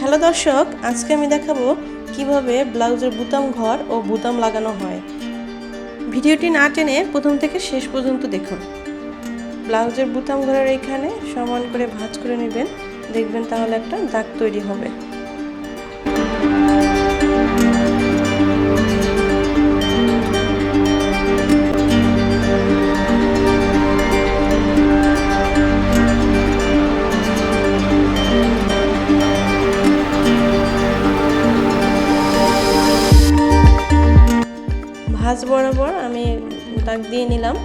Hello দর্শক, আজকে আমি দেখাবো কিভাবে ব্লাউজের বুতাম ঘর ও বুতাম লাগানো হয়। ভিডিওটি না টেনে প্রথম থেকে শেষ পর্যন্ত দেখুন। ব্লাউজের বুতাম ঘরের এখানে সমান করে ভাঁজ করে নেবেন, দেখবেন তাহলে একটা দাগ তৈরি হবে। ভাঁজ বরাবর আমি দাগ দিয়ে নিলাম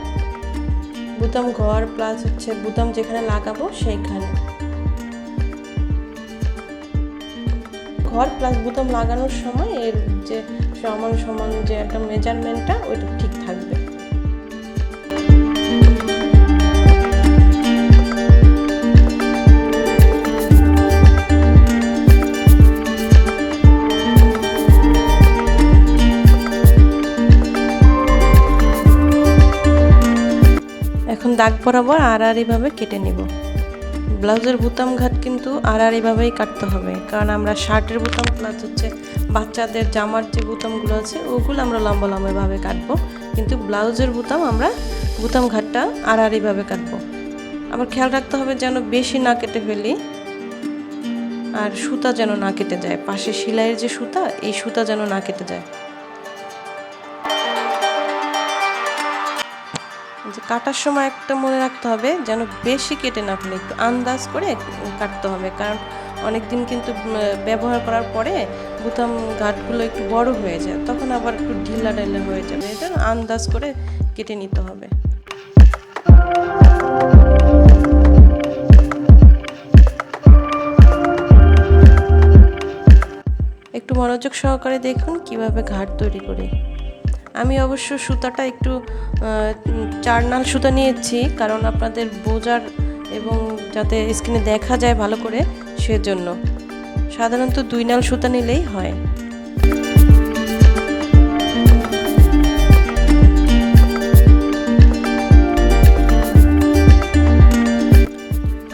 বুতাম ঘর প্লাস বুতাম যেখানে লাগাবো সেইখানে। ঘর প্লাস বুতাম লাগানোর সময় এর যে সমান সমান যে একটা মেজারমেন্টটা ওইটা ঠিক থাকবে। এখন দাগ বরাবর আড়াআড়িভাবে কেটে নিব। ব্লাউজের বুতাম ঘাট কিন্তু আড়াআড়িভাবেই কাটতে হবে, কারণ আমরা শার্টের বুতাম প্লাস বাচ্চাদের জামার যে বুতামগুলো আছে ওগুলো আমরা লম্বা লম্বাভাবে কাটবো, কিন্তু ব্লাউজের বুতাম আমরা বুতাম ঘাটটা আড়াআড়িভাবে কাটবো। আবার খেয়াল রাখতে হবে যেন বেশি না কেটে ফেলি, আর সুতা যেন না কেটে যায়, পাশে সেলাইয়ের যে সুতা এই সুতা যেন না কেটে যায়। কাটার সময় একটা মনে রাখতে হবে যেন বেশি কেটে না ফেলে, একটু আন্দাজ করে কাটতে হবে, কারণ অনেক দিন কিন্তু ব্যবহার করার পরে বুতাম ঘাটগুলো একটু বড় হয়ে যায়, তখন আবার একটু ঢিলা ঢিলা হয়ে যাবে। এটা আন্দাজ করে কেটে নিতে হবে। একটু মনোযোগ সহকারে দেখুন কিভাবে ঘাট তৈরি করি। আমি অবশ্য সুতাটা একটু 4 নাল সুতা নিয়েছি, কারণ আপনাদের বোঝার এবং যাতে স্ক্রিনে দেখা যায় ভালো করে, সেজন্য। সাধারণত 2 নাল সুতা নিলেই হয়।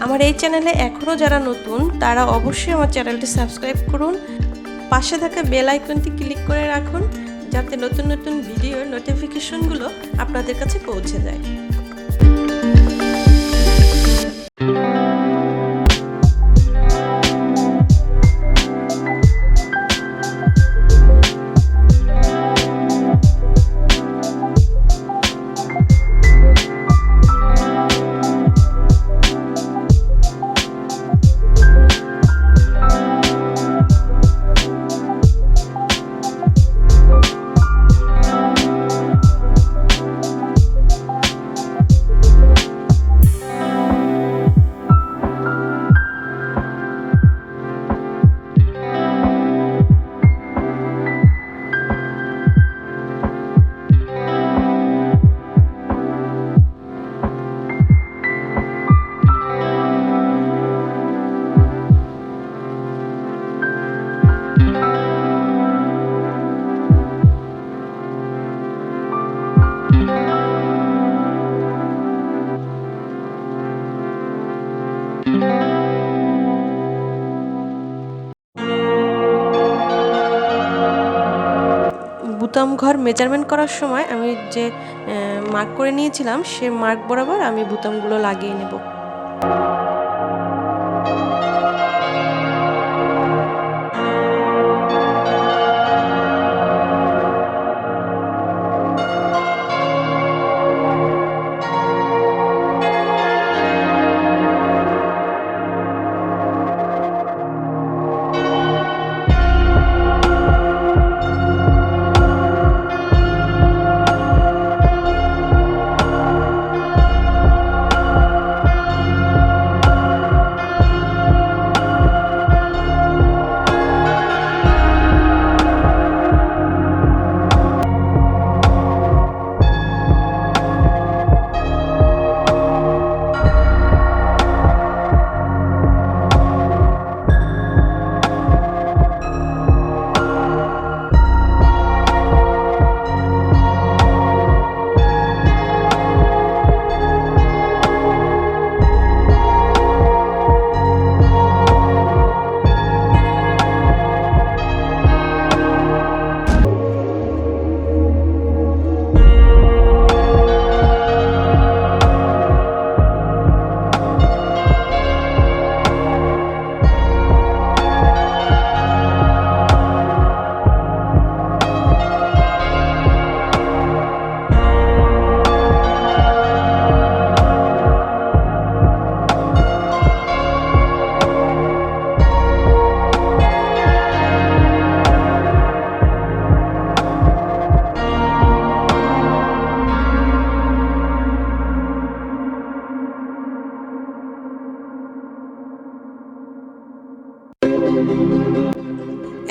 আমার এই চ্যানেলে এখনও যারা নতুন তারা অবশ্যই আমার চ্যানেলটি সাবস্ক্রাইব করুন, পাশে থাকা বেল আইকনটি ক্লিক করে রাখুন, যাতে নতুন নতুন ভিডিওর নোটিফিকেশনগুলো আপনাদের কাছে পৌঁছে যায়। বুতাম ঘর মেজারমেন্ট করার সময় আমি যে মার্ক করে নিয়েছিলাম সে মার্ক বরাবর আমি বুতামগুলো লাগিয়ে নেব।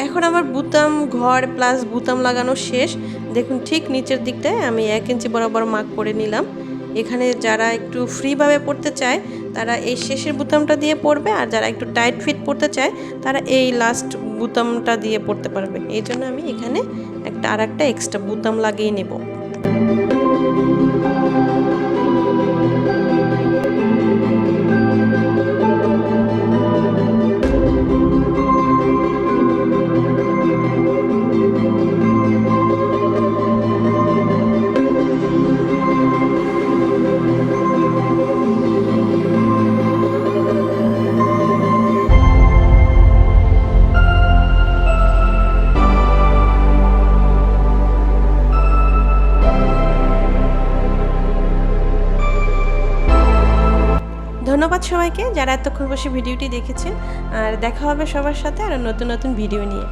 এখন আমার বুতাম ঘর প্লাস বুতাম লাগানো শেষ। দেখুন ঠিক নিচের দিকটায় আমি 1 ইঞ্চি বরাবর মার্ক করে নিলাম। এখানে যারা একটু ফ্রিভাবে পড়তে চায় তারা এই শেষের বুতামটা দিয়ে পড়বে, আর যারা একটু টাইট ফিট পড়তে চায় তারা এই লাস্ট বুতামটা দিয়ে পড়তে পারবে। এই জন্য আমি এখানে আরেকটা এক্সট্রা বুতাম লাগিয়ে নেব। ধন্যবাদ সবাইকে যারা এতক্ষণ বসে ভিডিওটি দেখেছেন, আর দেখা হবে সবার সাথে আরও নতুন নতুন ভিডিও নিয়ে।